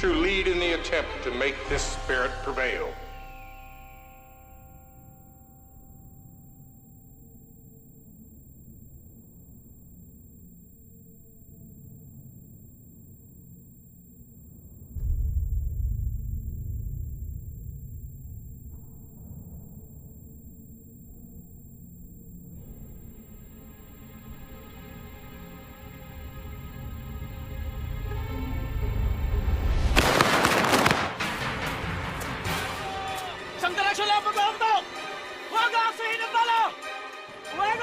to lead in the attempt to make this spirit prevail. Isang direksyon lang pag-uumtok! Huwag aksihin ang bala! Huwag!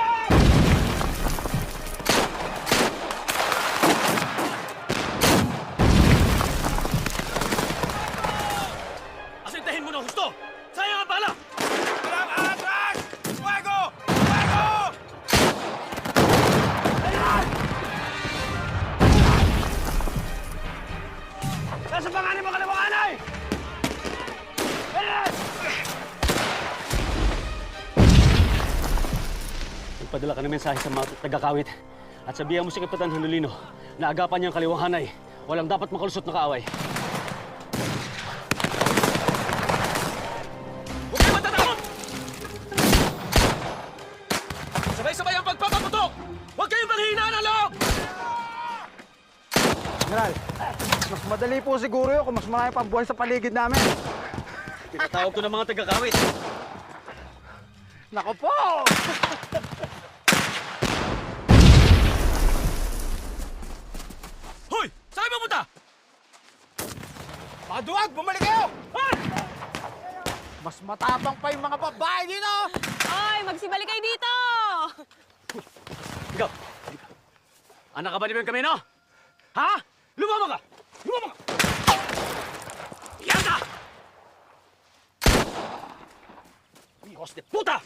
Asintahin mo na husto! Sayang ang bala! Walang atras! Fuego! Fuego! Ayan! Nasa panganin mo kaliwanganay! Ayan! Padala ka ng mensahe sa mga taga-kawit at sabihan mo si Kapitan Hilolino na agapan niyang kaliwanghanay. Walang dapat makalusot na kaaway. Huwag kayo matatakot! Sabay-sabay ang pagpapaputok! Huwag kayong maghihinaan ang loob! General, mas madali po siguro yun kung mas marami pang buhay sa paligid namin. Tinatawag ko ng mga taga-kawit. Nako po! Hoy! Saan kayo pupunta? Mga duwag! Bumalik kayo! Ah! Mas matapang pa yung mga babae dito! Oy, magsibalik kayo dito! Ikaw! Anak ka ba ni Ben Camino? Ha? Lumama ka! Lumama ka! Yan ka! Hijos de puta!